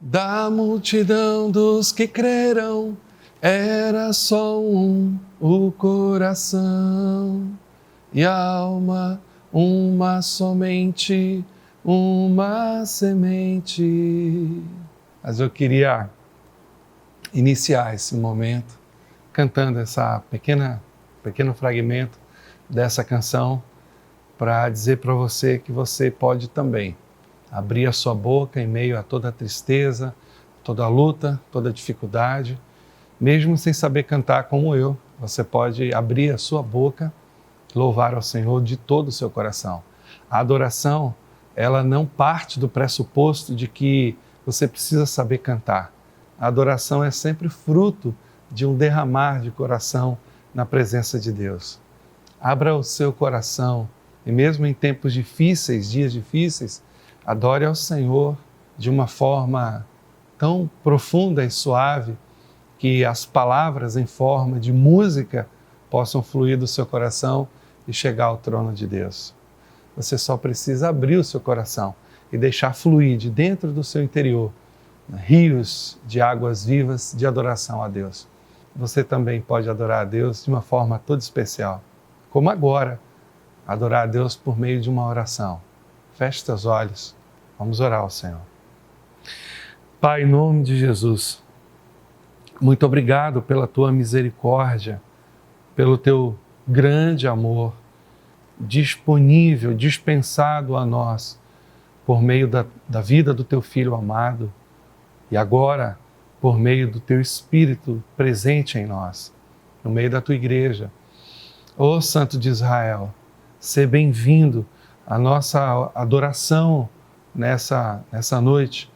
Da multidão dos que creram, era só um o coração e a alma, uma somente, uma semente. Mas eu queria iniciar esse momento cantando essa pequeno fragmento dessa canção para dizer para você que você pode também abrir a sua boca em meio a toda a tristeza, toda a luta, toda a dificuldade. Mesmo sem saber cantar como eu, você pode abrir a sua boca, louvar ao Senhor de todo o seu coração. A adoração, ela não parte do pressuposto de que você precisa saber cantar. A adoração é sempre fruto de um derramar de coração na presença de Deus. Abra o seu coração e mesmo em tempos difíceis, dias difíceis, adore ao Senhor de uma forma tão profunda e suave que as palavras em forma de música possam fluir do seu coração e chegar ao trono de Deus. Você só precisa abrir o seu coração e deixar fluir de dentro do seu interior rios de águas vivas de adoração a Deus. Você também pode adorar a Deus de uma forma toda especial, como agora, adorar a Deus por meio de uma oração. Feche seus olhos, vamos orar ao Senhor. Pai, em nome de Jesus, muito obrigado pela tua misericórdia, pelo teu grande amor, disponível, dispensado a nós, por meio da vida do teu Filho amado, e agora, por meio do teu Espírito presente em nós, no meio da tua igreja. Ó Santo de Israel, seja bem-vindo à nossa adoração nessa noite.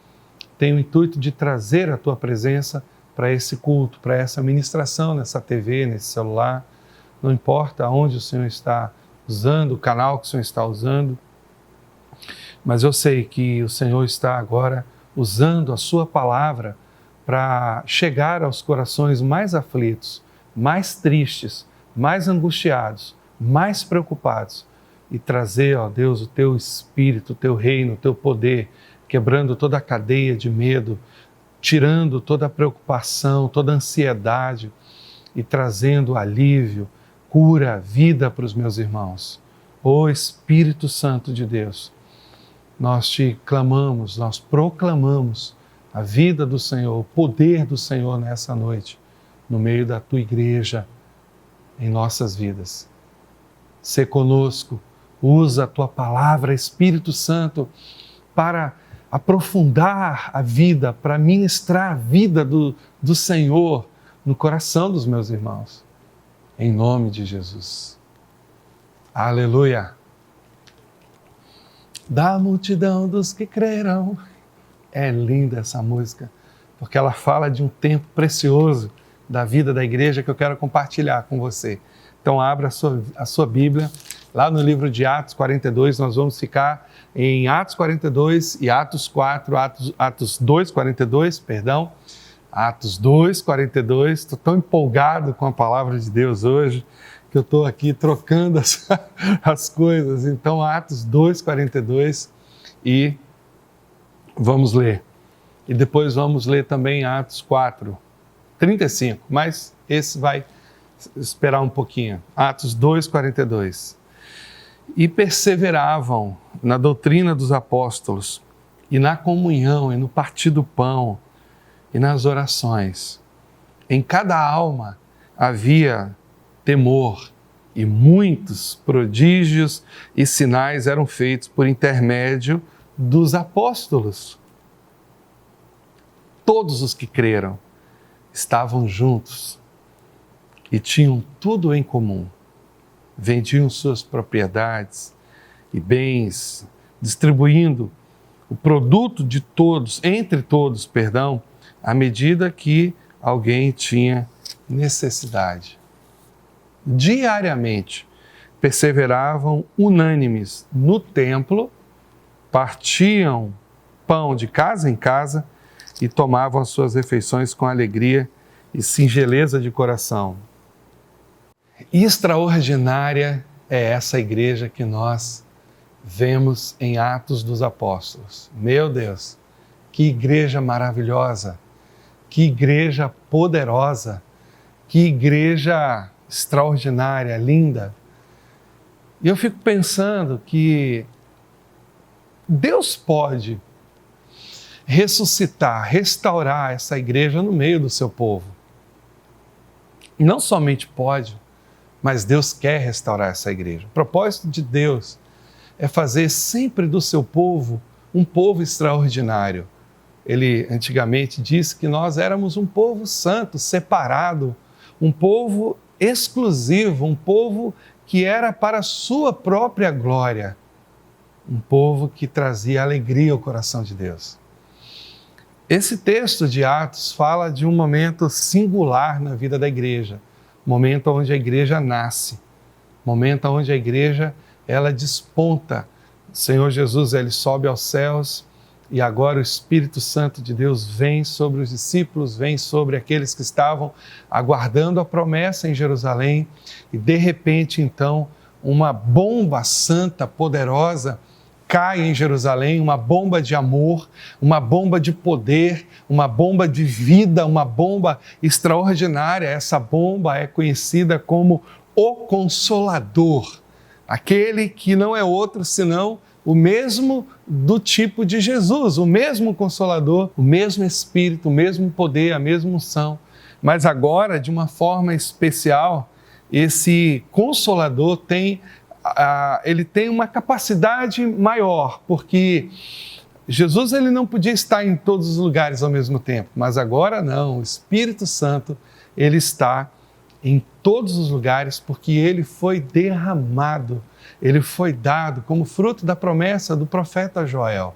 Tem o intuito de trazer a tua presença para esse culto, para essa ministração nessa TV, nesse celular. Não importa onde o Senhor está usando, o canal que o Senhor está usando, mas eu sei que o Senhor está agora usando a sua palavra para chegar aos corações mais aflitos, mais tristes, mais angustiados, mais preocupados e trazer, ó Deus, o teu Espírito, o teu reino, o teu poder, quebrando toda a cadeia de medo, tirando toda a preocupação, toda a ansiedade e trazendo alívio, cura, vida para os meus irmãos. Ó Espírito Santo de Deus, nós te clamamos, nós proclamamos a vida do Senhor, o poder do Senhor nessa noite, no meio da tua igreja, em nossas vidas. Sê conosco, usa a tua palavra, Espírito Santo, para aprofundar a vida, para ministrar a vida do Senhor no coração dos meus irmãos. Em nome de Jesus. Aleluia. Da multidão dos que creram. É linda essa música, porque ela fala de um tempo precioso da vida da igreja que eu quero compartilhar com você. Então abra a sua Bíblia, lá no livro de Atos 42, nós vamos ficar em Atos 42 e Atos 4, Atos 2, 42, perdão, Atos 2, 42, estou tão empolgado com a palavra de Deus hoje, que eu estou aqui trocando as coisas. Então Atos 2, 42 e vamos ler. E depois vamos ler também Atos 4, 35, mas esse vai esperar um pouquinho. Atos 2, 42. E perseveravam na doutrina dos apóstolos, e na comunhão, e no partir do pão, e nas orações. Em cada alma havia temor, e muitos prodígios e sinais eram feitos por intermédio dos apóstolos. Todos os que creram estavam juntos e tinham tudo em comum. Vendiam suas propriedades e bens, distribuindo o produto de todos, entre todos, perdão, à medida que alguém tinha necessidade. Diariamente, perseveravam unânimes no templo, partiam pão de casa em casa e tomavam as suas refeições com alegria e singeleza de coração. Extraordinária é essa igreja que nós vemos em Atos dos Apóstolos. Meu Deus, Que igreja maravilhosa, que igreja poderosa, que igreja extraordinária, linda. E eu fico pensando que Deus pode ressuscitar, restaurar essa igreja no meio do seu povo. Não somente pode, mas Deus quer restaurar essa igreja. O propósito de Deus é fazer sempre do seu povo um povo extraordinário. Ele antigamente disse que nós éramos um povo santo, separado, um povo exclusivo, um povo que era para a sua própria glória, um povo que trazia alegria ao coração de Deus. Esse texto de Atos fala de um momento singular na vida da igreja, momento onde a igreja nasce, momento onde a igreja ela desponta. O Senhor Jesus ele sobe aos céus e agora o Espírito Santo de Deus vem sobre os discípulos, vem sobre aqueles que estavam aguardando a promessa em Jerusalém e de repente então uma bomba santa, poderosa, cai em Jerusalém, uma bomba de amor, uma bomba de poder, uma bomba de vida, uma bomba extraordinária. Essa bomba é conhecida como o Consolador, aquele que não é outro senão o mesmo do tipo de Jesus, o mesmo Consolador, o mesmo Espírito, o mesmo poder, a mesma unção. Mas agora, de uma forma especial, esse Consolador ele tem uma capacidade maior, porque Jesus ele não podia estar em todos os lugares ao mesmo tempo, mas agora não, o Espírito Santo ele está em todos os lugares porque ele foi derramado, ele foi dado como fruto da promessa do profeta Joel.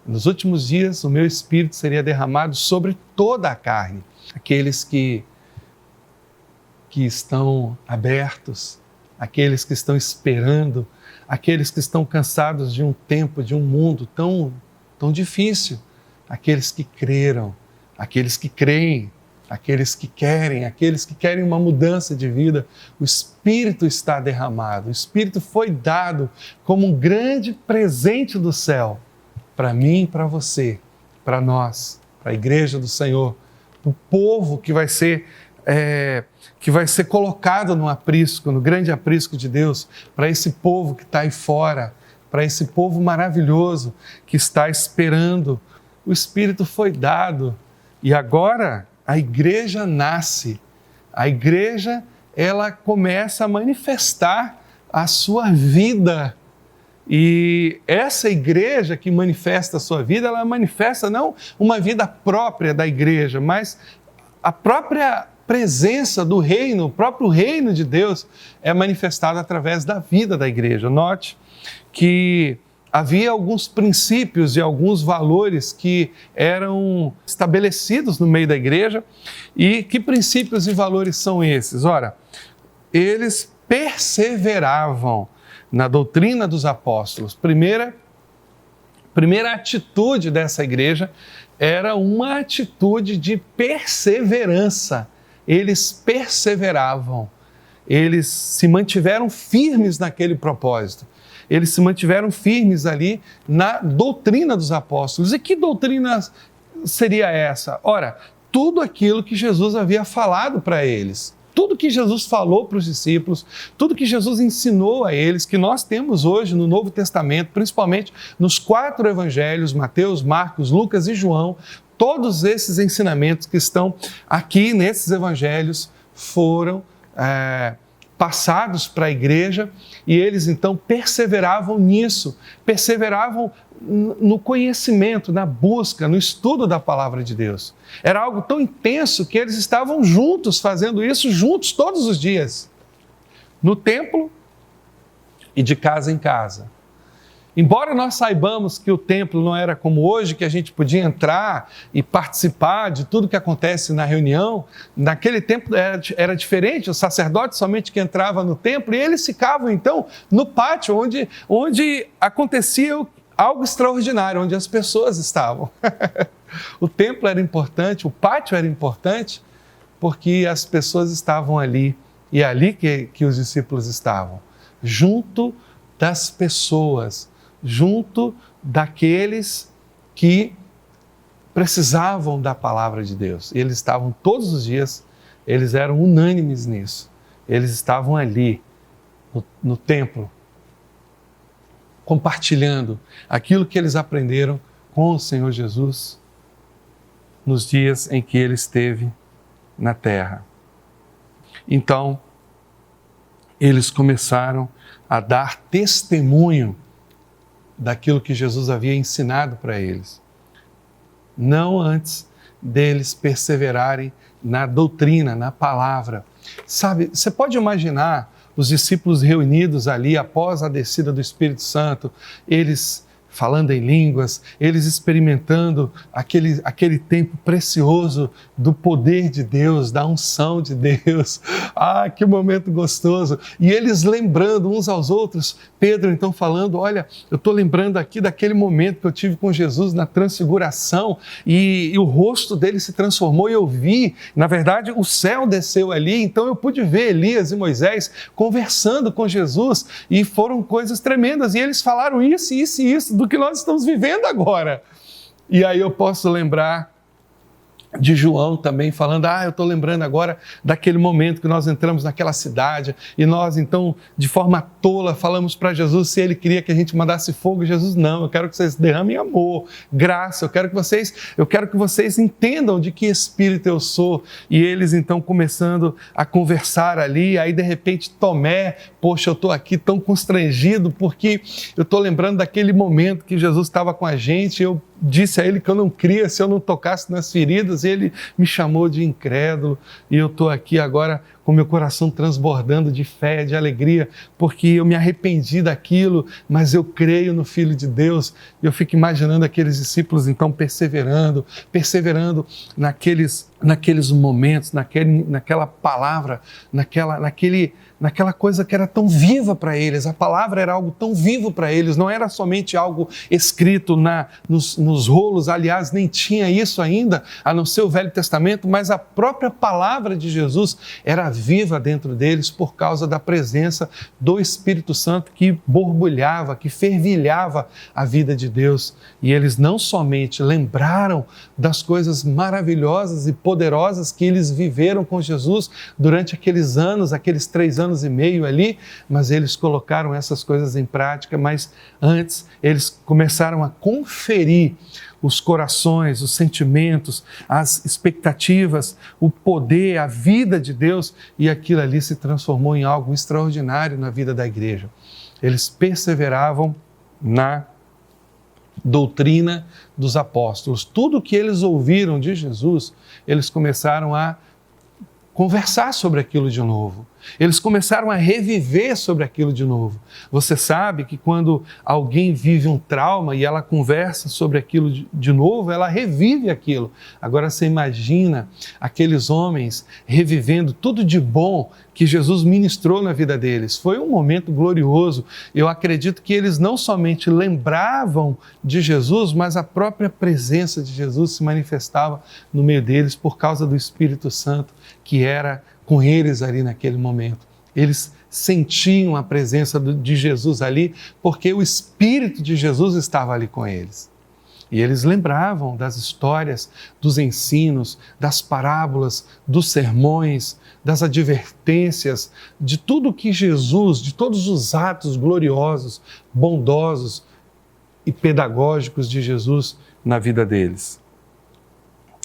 Nos últimos dias o meu Espírito seria derramado sobre toda a carne, aqueles que estão abertos, aqueles que estão esperando, aqueles que estão cansados de um tempo, de um mundo tão difícil, aqueles que creram, aqueles que creem, aqueles que querem uma mudança de vida. O Espírito está derramado, o Espírito foi dado como um grande presente do céu, para mim e para você, para nós, para a igreja do Senhor, para o povo que vai ser colocado no aprisco, no grande aprisco de Deus, para esse povo que está aí fora, para esse povo maravilhoso que está esperando. O Espírito foi dado e agora a igreja nasce. A igreja, ela começa a manifestar a sua vida. E essa igreja que manifesta a sua vida, ela manifesta não uma vida própria da igreja, mas a própria presença do reino, o próprio reino de Deus é manifestado através da vida da igreja. Note que havia alguns princípios e alguns valores que eram estabelecidos no meio da igreja. E que princípios e valores são esses? Ora, eles perseveravam na doutrina dos apóstolos. Primeira atitude dessa igreja era uma atitude de perseverança. Eles perseveravam, eles se mantiveram firmes naquele propósito, eles se mantiveram firmes ali na doutrina dos apóstolos. E que doutrina seria essa? Ora, tudo aquilo que Jesus havia falado para eles, tudo que Jesus falou para os discípulos, tudo que Jesus ensinou a eles, que nós temos hoje no Novo Testamento, principalmente nos 4 evangelhos, Mateus, Marcos, Lucas e João. Todos esses ensinamentos que estão aqui nesses evangelhos foram passados para a igreja e eles então perseveravam nisso, perseveravam no conhecimento, na busca, no estudo da palavra de Deus. Era algo tão intenso que eles estavam juntos, fazendo isso juntos todos os dias, no templo e de casa em casa. Embora nós saibamos que o templo não era como hoje, que a gente podia entrar e participar de tudo que acontece na reunião, naquele tempo era diferente, o sacerdote somente que entrava no templo e eles ficavam então no pátio onde acontecia algo extraordinário, onde as pessoas estavam. O templo era importante, o pátio era importante, porque as pessoas estavam ali e é ali que os discípulos estavam, junto das pessoas, junto daqueles que precisavam da palavra de Deus. Eles estavam todos os dias, eles eram unânimes nisso. Eles estavam ali, no templo, compartilhando aquilo que eles aprenderam com o Senhor Jesus nos dias em que ele esteve na terra. Então, eles começaram a dar testemunho daquilo que Jesus havia ensinado para eles. Não antes deles perseverarem na doutrina, na palavra. Sabe, você pode imaginar os discípulos reunidos ali após a descida do Espírito Santo, eles falando em línguas, eles experimentando aquele tempo precioso do poder de Deus, da unção de Deus. Ah, que momento gostoso! E eles lembrando uns aos outros, Pedro então falando, olha, eu estou lembrando aqui daquele momento que eu tive com Jesus na transfiguração e o rosto dele se transformou e eu vi, na verdade, o céu desceu ali, então eu pude ver Elias e Moisés conversando com Jesus e foram coisas tremendas e eles falaram isso, isso e isso, do que nós estamos vivendo agora. E aí eu posso lembrar de João também falando, eu estou lembrando agora daquele momento que nós entramos naquela cidade e nós então, de forma tola, falamos para Jesus se ele queria que a gente mandasse fogo. Jesus, não, eu quero que vocês derramem amor, graça, eu quero que vocês entendam de que espírito eu sou. E eles então começando a conversar ali, aí de repente Tomé, poxa, eu estou aqui tão constrangido porque eu estou lembrando daquele momento que Jesus estava com a gente, eu disse a ele que eu não cria se eu não tocasse nas feridas, e ele me chamou de incrédulo, e eu estou aqui agora com meu coração transbordando de fé, de alegria, porque eu me arrependi daquilo, mas eu creio no Filho de Deus. E eu fico imaginando aqueles discípulos então perseverando naqueles momentos, naquela palavra, naquela coisa que era tão viva para eles. A palavra era algo tão vivo para eles, não era somente algo escrito nos rolos, aliás, nem tinha isso ainda, a não ser o Velho Testamento, mas a própria palavra de Jesus era viva dentro deles por causa da presença do Espírito Santo que borbulhava, que fervilhava a vida de Deus. E eles não somente lembraram das coisas maravilhosas e poderosas que eles viveram com Jesus durante aqueles anos, aqueles 3 anos e meio ali, mas eles colocaram essas coisas em prática, mas antes eles começaram a conferir os corações, os sentimentos, as expectativas, o poder, a vida de Deus, e aquilo ali se transformou em algo extraordinário na vida da igreja. Eles perseveravam na doutrina dos apóstolos. Tudo que eles ouviram de Jesus, eles começaram a conversar sobre aquilo de novo. Eles começaram a reviver sobre aquilo de novo. Você sabe que quando alguém vive um trauma e ela conversa sobre aquilo de novo, ela revive aquilo. Agora você imagina aqueles homens revivendo tudo de bom que Jesus ministrou na vida deles. Foi um momento glorioso. Eu acredito que eles não somente lembravam de Jesus, mas a própria presença de Jesus se manifestava no meio deles por causa do Espírito Santo que era com eles ali naquele momento. Eles sentiam a presença de Jesus ali, porque o Espírito de Jesus estava ali com eles. E eles lembravam das histórias, dos ensinos, das parábolas, dos sermões, das advertências, de tudo que Jesus, de todos os atos gloriosos, bondosos e pedagógicos de Jesus na vida deles.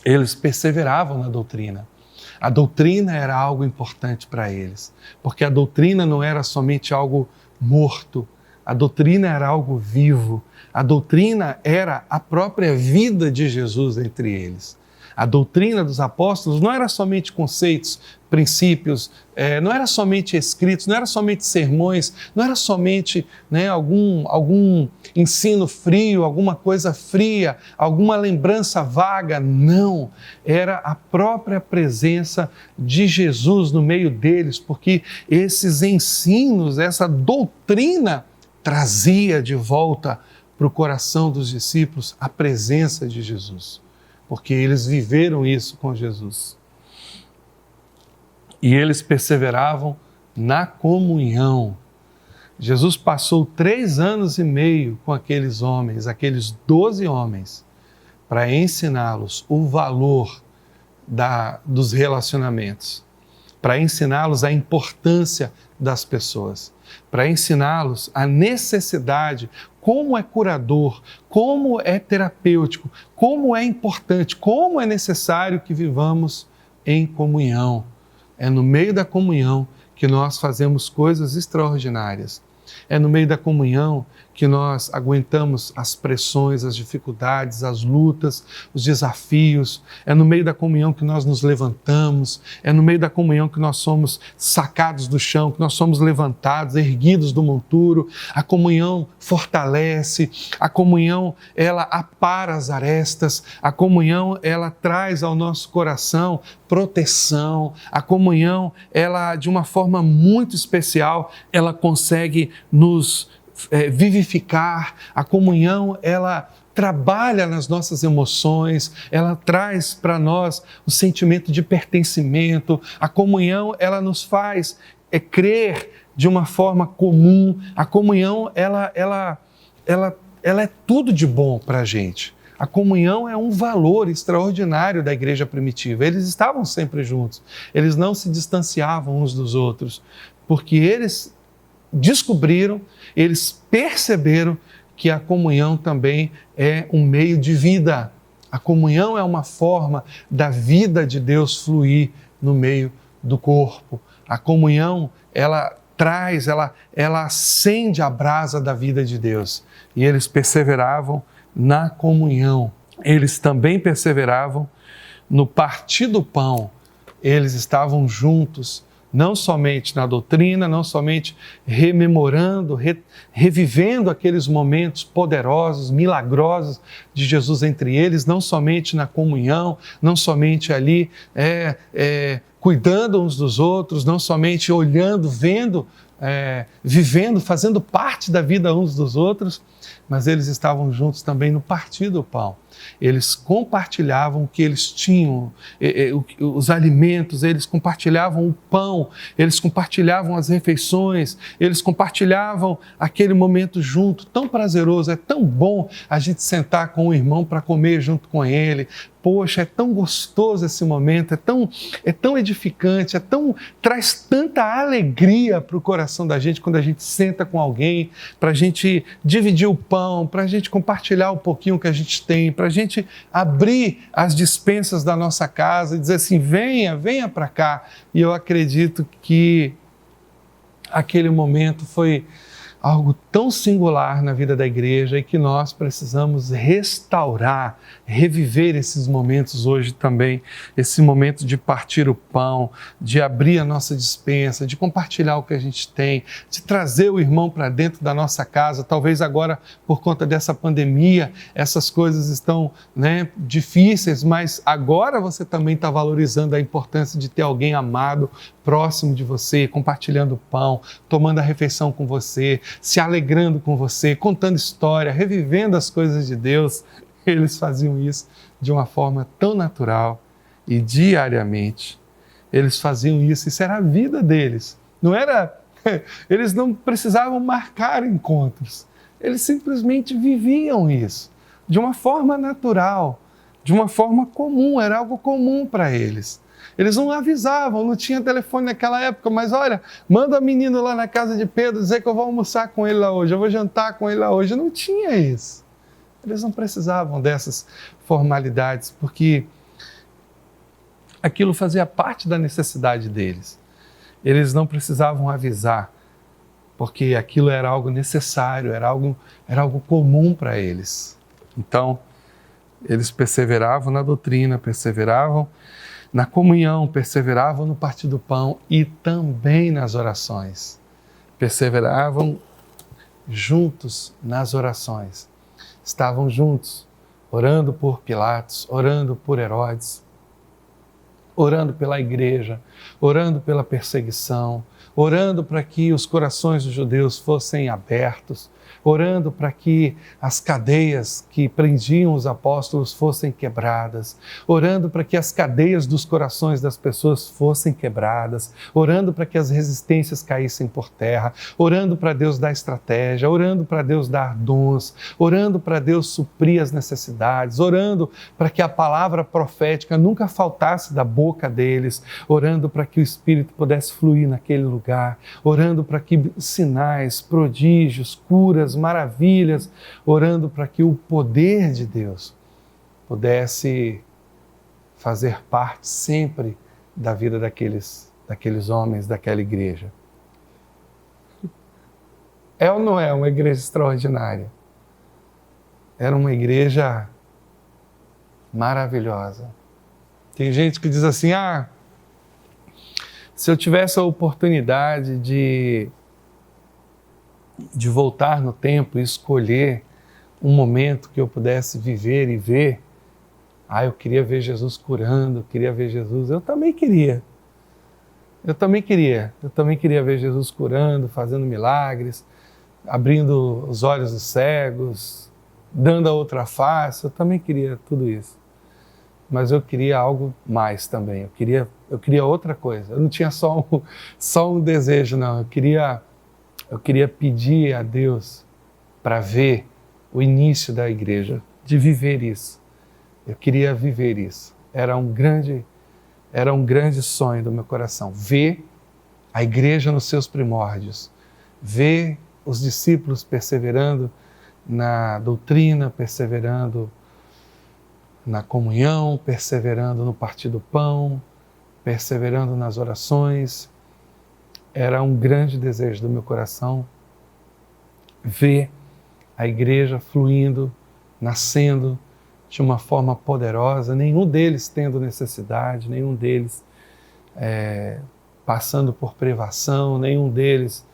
Eles perseveravam na doutrina. A doutrina era algo importante para eles, porque a doutrina não era somente algo morto, a doutrina era algo vivo, a doutrina era a própria vida de Jesus entre eles. A doutrina dos apóstolos não era somente conceitos, princípios, não era somente escritos, não era somente sermões, não era somente algum ensino frio, alguma coisa fria, alguma lembrança vaga, não. Era a própria presença de Jesus no meio deles, porque esses ensinos, essa doutrina trazia de volta para o coração dos discípulos a presença de Jesus, porque eles viveram isso com Jesus. E eles perseveravam na comunhão. Jesus passou 3 anos e meio com aqueles homens, aqueles 12 homens, para ensiná-los o valor dos relacionamentos, para ensiná-los a importância das pessoas, para ensiná-los a necessidade, como é curador, como é terapêutico, como é importante, como é necessário que vivamos em comunhão. É no meio da comunhão que nós fazemos coisas extraordinárias. É no meio da comunhão que nós aguentamos as pressões, as dificuldades, as lutas, os desafios. É no meio da comunhão que nós nos levantamos. É no meio da comunhão que nós somos sacados do chão, que nós somos levantados, erguidos do monturo. A comunhão fortalece, a comunhão, ela apara as arestas, a comunhão, ela traz ao nosso coração proteção. A comunhão, ela, de uma forma muito especial, ela consegue nos vivificar. A comunhão, ela trabalha nas nossas emoções, ela traz para nós o sentimento de pertencimento. A comunhão, ela nos faz crer de uma forma comum. A comunhão, ela é tudo de bom para a gente. A comunhão é um valor extraordinário da igreja primitiva. Eles estavam sempre juntos, eles não se distanciavam uns dos outros, porque eles descobriram, eles perceberam que a comunhão também é um meio de vida. A comunhão é uma forma da vida de Deus fluir no meio do corpo. A comunhão, ela traz, ela acende a brasa da vida de Deus. E eles perseveravam na comunhão. Eles também perseveravam no partir do pão. Eles estavam juntos, não somente na doutrina, não somente rememorando, revivendo aqueles momentos poderosos, milagrosos de Jesus entre eles, não somente na comunhão, não somente ali cuidando uns dos outros, não somente olhando, vendo, vivendo, fazendo parte da vida uns dos outros, mas eles estavam juntos também no partir do pão. Eles compartilhavam o que eles tinham, os alimentos, eles compartilhavam o pão, eles compartilhavam as refeições, eles compartilhavam aquele momento junto, tão prazeroso, é tão bom a gente sentar com o irmão para comer junto com ele. Poxa, é tão gostoso esse momento, é tão edificante, traz tanta alegria para o coração da gente quando a gente senta com alguém, para a gente dividir o pão, para a gente compartilhar um pouquinho que a gente tem, para a gente abrir as despensas da nossa casa e dizer assim, venha para cá. E eu acredito que aquele momento foi algo tão singular na vida da igreja e que nós precisamos restaurar, reviver esses momentos hoje também, esse momento de partir o pão, de abrir a nossa despensa, de compartilhar o que a gente tem, de trazer o irmão para dentro da nossa casa. Talvez agora, por conta dessa pandemia, essas coisas estão difíceis, mas agora você também está valorizando a importância de ter alguém amado próximo de você, compartilhando o pão, tomando a refeição com você, se alegrando com você, contando história, revivendo as coisas de Deus. Eles faziam isso de uma forma tão natural e diariamente. Eles faziam isso era a vida deles. Eles não precisavam marcar encontros. Eles simplesmente viviam isso de uma forma natural, de uma forma comum, era algo comum para eles. Eles não avisavam, não tinha telefone naquela época, mas olha, manda o menino lá na casa de Pedro dizer que eu vou almoçar com ele lá hoje, eu vou jantar com ele lá hoje. Não tinha isso. Eles não precisavam dessas formalidades, porque aquilo fazia parte da necessidade deles. Eles não precisavam avisar, porque aquilo era algo necessário, era algo comum para eles. Então, eles perseveravam na doutrina, perseveravam na comunhão, perseveravam no partir do pão e também nas orações. Perseveravam juntos nas orações. Estavam juntos, orando por Pilatos, orando por Herodes, orando pela igreja, orando pela perseguição, orando para que os corações dos judeus fossem abertos, orando para que as cadeias que prendiam os apóstolos fossem quebradas, orando para que as cadeias dos corações das pessoas fossem quebradas, orando para que as resistências caíssem por terra, orando para Deus dar estratégia, orando para Deus dar dons, orando para Deus suprir as necessidades, orando para que a palavra profética nunca faltasse da boca deles, orando para que o Espírito pudesse fluir naquele lugar, orando para que sinais, prodígios, curas, maravilhas, orando para que o poder de Deus pudesse fazer parte sempre da vida daqueles homens, daquela igreja. É ou não é uma igreja extraordinária? Era uma igreja maravilhosa. Tem gente que diz assim, se eu tivesse a oportunidade de voltar no tempo e escolher um momento que eu pudesse viver e ver, eu queria ver Jesus curando, eu queria ver Jesus, eu também queria ver Jesus curando, fazendo milagres, abrindo os olhos dos cegos, dando a outra face, eu também queria tudo isso. Mas eu queria algo mais também, eu queria outra coisa. Eu não tinha só um desejo, não. Eu queria pedir a Deus para ver o início da igreja, de viver isso. Eu queria viver isso. Era um grande sonho do meu coração, ver a igreja nos seus primórdios, ver os discípulos perseverando na doutrina, perseverando na comunhão, perseverando no partir do pão, perseverando nas orações. Era um grande desejo do meu coração ver a igreja fluindo, nascendo de uma forma poderosa, nenhum deles tendo necessidade, nenhum deles passando por privação, nenhum deles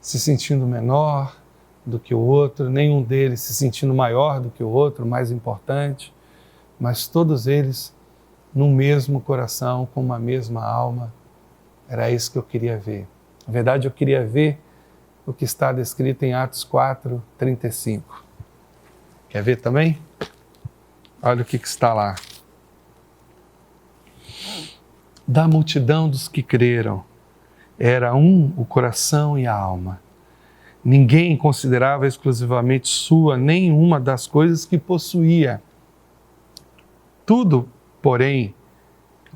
se sentindo menor do que o outro, nenhum deles se sentindo maior do que o outro, mais importante, mas todos eles no mesmo coração, com uma mesma alma. Era isso que eu queria ver. Na verdade, eu queria ver o que está descrito em Atos 4:35. Quer ver também? Olha o que está lá. Da multidão dos que creram, era um o coração e a alma. Ninguém considerava exclusivamente sua nenhuma das coisas que possuía. Tudo, porém,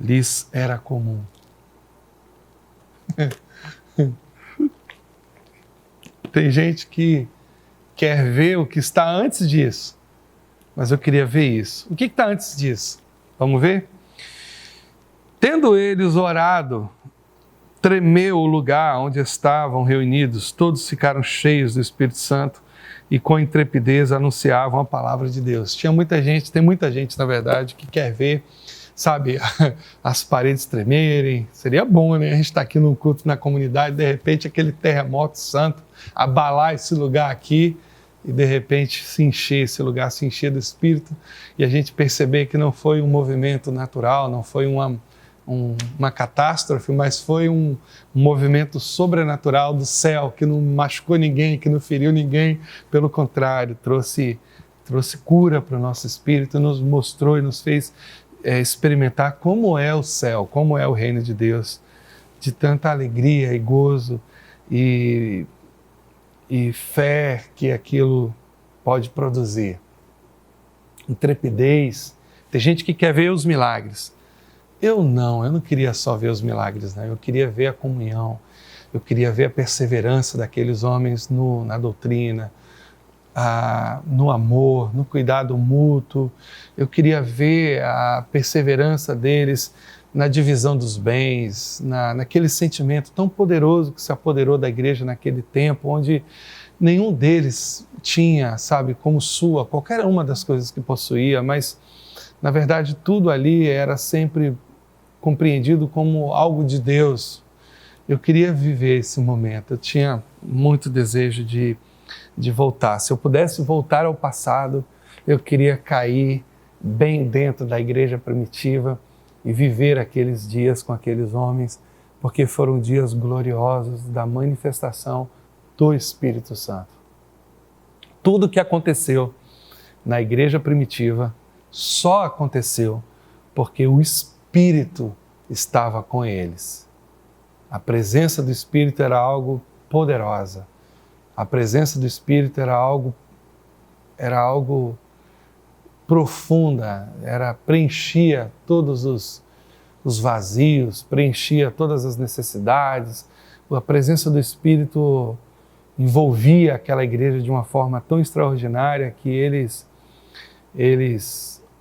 lhes era comum. Tem gente que quer ver o que está antes disso, mas eu queria ver isso. O que está antes disso? Vamos ver? Tendo eles orado, tremeu o lugar onde estavam reunidos, todos ficaram cheios do Espírito Santo e com intrepidez anunciavam a palavra de Deus. Tem muita gente, na verdade, que quer ver, sabe, as paredes tremerem. Seria bom, né? A gente está aqui num culto na comunidade, de repente aquele terremoto santo abalar esse lugar aqui e de repente se encher esse lugar, se encher do Espírito e a gente perceber que não foi um movimento natural, não foi uma catástrofe, mas foi um movimento sobrenatural do céu, que não machucou ninguém, que não feriu ninguém, pelo contrário, trouxe cura para o nosso espírito, nos mostrou e nos fez experimentar como é o céu, como é o reino de Deus, de tanta alegria e gozo e fé que aquilo pode produzir. Intrepidez. Tem gente que quer ver os milagres. Eu não queria só ver os milagres, né? Eu queria ver a comunhão, eu queria ver a perseverança daqueles homens na doutrina, no amor, no cuidado mútuo. Eu queria ver a perseverança deles na divisão dos bens, naquele sentimento tão poderoso que se apoderou da igreja naquele tempo, onde nenhum deles tinha, sabe, como sua, qualquer uma das coisas que possuía, mas, na verdade, tudo ali era sempre compreendido como algo de Deus. Eu queria viver esse momento, eu tinha muito desejo de voltar. Se eu pudesse voltar ao passado, eu queria cair bem dentro da igreja primitiva e viver aqueles dias com aqueles homens, porque foram dias gloriosos da manifestação do Espírito Santo. Tudo que aconteceu na igreja primitiva só aconteceu porque o Espírito estava com eles. A presença do Espírito era algo poderosa. A presença do Espírito era algo profunda, preenchia todos os vazios, preenchia todas as necessidades. A presença do Espírito envolvia aquela igreja de uma forma tão extraordinária que eles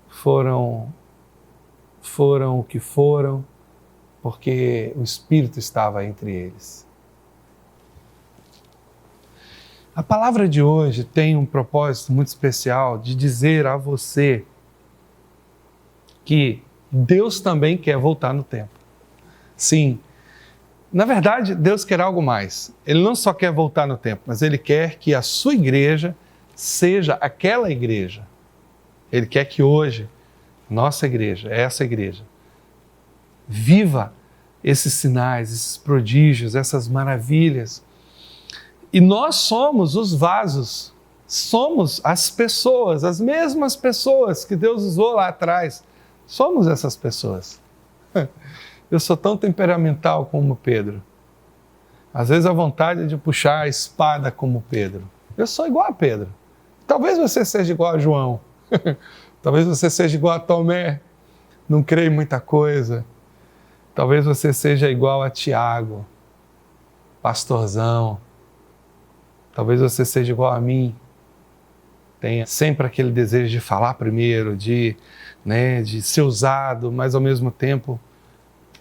foram o que foram, porque o Espírito estava entre eles. A palavra de hoje tem um propósito muito especial de dizer a você que Deus também quer voltar no tempo. Sim, na verdade, Deus quer algo mais. Ele não só quer voltar no tempo, mas Ele quer que a sua igreja seja aquela igreja. Ele quer que hoje, nossa igreja, essa igreja, viva esses sinais, esses prodígios, essas maravilhas. E nós somos os vasos, somos as pessoas, as mesmas pessoas que Deus usou lá atrás. Somos essas pessoas. Eu sou tão temperamental como Pedro. Às vezes a vontade é de puxar a espada como Pedro. Eu sou igual a Pedro. Talvez você seja igual a João. Talvez você seja igual a Tomé. Não crê em muita coisa. Talvez você seja igual a Tiago, pastorzão. Talvez você seja igual a mim. Tenha sempre aquele desejo de falar primeiro, de ser usado, mas ao mesmo tempo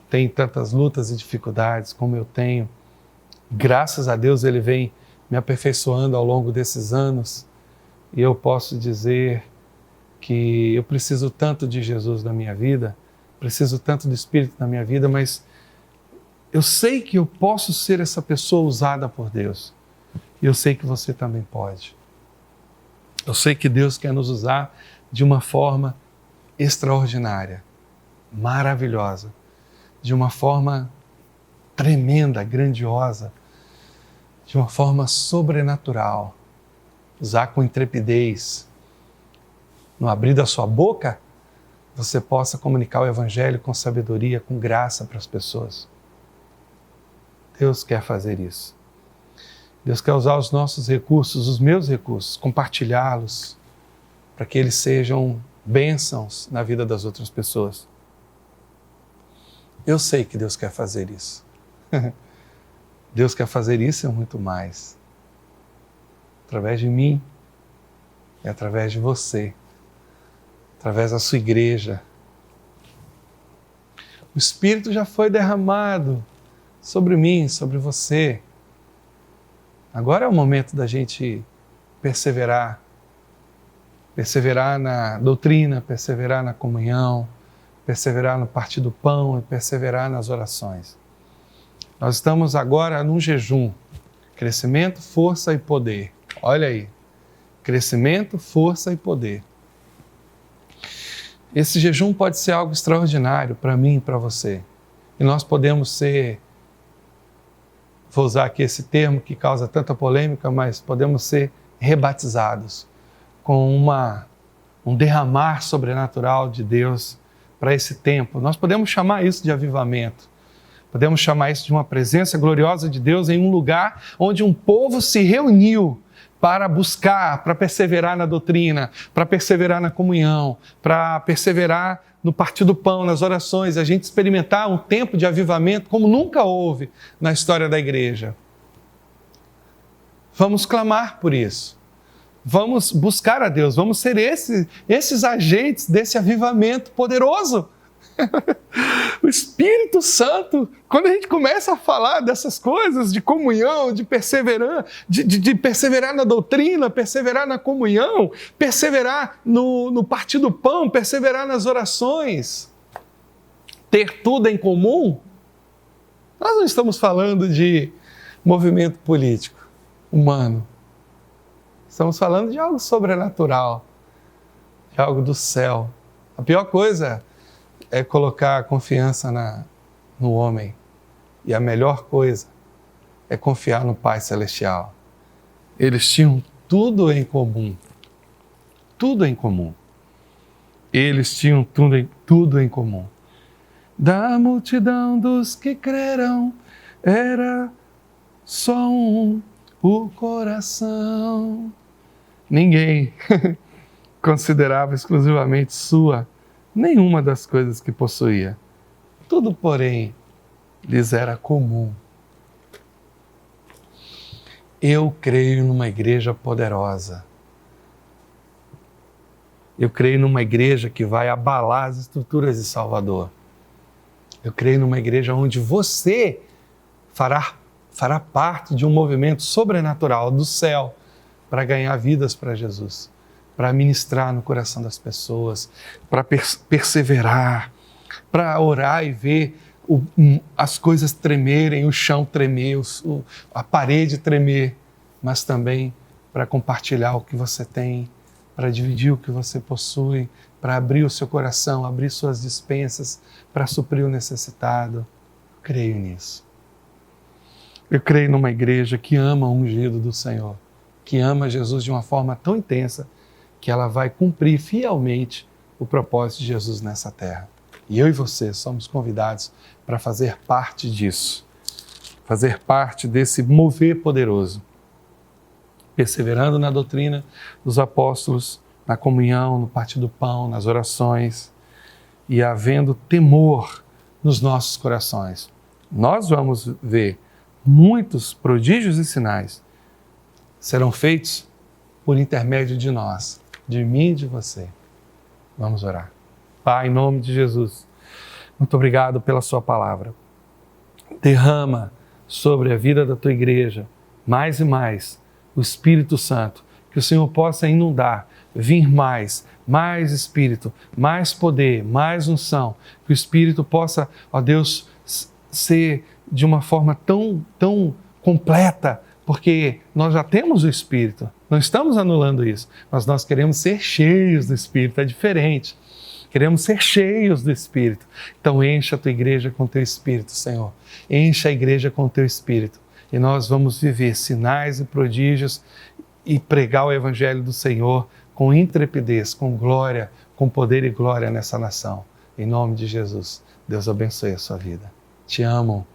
tem tantas lutas e dificuldades como eu tenho. Graças a Deus Ele vem me aperfeiçoando ao longo desses anos e eu posso dizer que eu preciso tanto de Jesus na minha vida, preciso tanto do Espírito na minha vida, mas eu sei que eu posso ser essa pessoa usada por Deus. E eu sei que você também pode. Eu sei que Deus quer nos usar de uma forma extraordinária, maravilhosa, de uma forma tremenda, grandiosa, de uma forma sobrenatural. Usar com intrepidez. No abrir da sua boca, você possa comunicar o Evangelho com sabedoria, com graça para as pessoas. Deus quer fazer isso. Deus quer usar os nossos recursos, os meus recursos, compartilhá-los para que eles sejam bênçãos na vida das outras pessoas. Eu sei que Deus quer fazer isso. Deus quer fazer isso e muito mais. Através de mim e através de você, através da sua igreja. O Espírito já foi derramado sobre mim, sobre você. Agora é o momento da gente perseverar na doutrina, perseverar na comunhão, perseverar no partir do pão e perseverar nas orações. Nós estamos agora num jejum, crescimento, força e poder. Olha aí, crescimento, força e poder. Esse jejum pode ser algo extraordinário para mim e para você. E nós podemos ser, vou usar aqui esse termo que causa tanta polêmica, mas podemos ser rebatizados com um derramar sobrenatural de Deus para esse tempo. Nós podemos chamar isso de avivamento. Podemos chamar isso de uma presença gloriosa de Deus em um lugar onde um povo se reuniu para buscar, para perseverar na doutrina, para perseverar na comunhão, para perseverar no partir do pão, nas orações, a gente experimentar um tempo de avivamento como nunca houve na história da igreja. Vamos clamar por isso. Vamos buscar a Deus, vamos ser esses agentes desse avivamento poderoso. O Espírito Santo, quando a gente começa a falar dessas coisas de comunhão, de perseverar, de perseverar na doutrina, perseverar na comunhão, perseverar no partir do pão, perseverar nas orações, ter tudo em comum, nós não estamos falando de movimento político, humano. Estamos falando de algo sobrenatural, de algo do céu. A pior coisa é colocar a confiança no homem. E a melhor coisa é confiar no Pai Celestial. Eles tinham tudo em comum. Tudo em comum. Eles tinham tudo em comum. Da multidão dos que creram, era só o coração. Ninguém considerava exclusivamente sua nenhuma das coisas que possuía. Tudo, porém, lhes era comum. Eu creio numa igreja poderosa. Eu creio numa igreja que vai abalar as estruturas de Salvador. Eu creio numa igreja onde você fará parte de um movimento sobrenatural do céu para ganhar vidas para Jesus, para ministrar no coração das pessoas, para perseverar, para orar e ver as coisas tremerem, o chão tremer, a parede tremer, mas também para compartilhar o que você tem, para dividir o que você possui, para abrir o seu coração, abrir suas despensas, para suprir o necessitado. Eu creio nisso. Eu creio numa igreja que ama o ungido do Senhor, que ama Jesus de uma forma tão intensa que ela vai cumprir fielmente o propósito de Jesus nessa terra. E eu e você somos convidados para fazer parte disso, fazer parte desse mover poderoso, perseverando na doutrina dos apóstolos, na comunhão, no partir do pão, nas orações e havendo temor nos nossos corações. Nós vamos ver muitos prodígios e sinais serão feitos por intermédio de nós, de mim e de você. Vamos orar. Pai, em nome de Jesus, muito obrigado pela sua palavra. Derrama sobre a vida da tua igreja mais e mais o Espírito Santo, que o Senhor possa inundar, vir mais Espírito, mais poder, mais unção, que o Espírito possa, ó Deus, ser de uma forma tão completa, porque nós já temos o Espírito, não estamos anulando isso, mas nós queremos ser cheios do Espírito, é diferente. Queremos ser cheios do Espírito. Então encha a tua igreja com o teu Espírito, Senhor. Encha a igreja com o teu Espírito. E nós vamos viver sinais e prodígios e pregar o Evangelho do Senhor com intrepidez, com glória, com poder e glória nessa nação. Em nome de Jesus, Deus abençoe a sua vida. Te amo.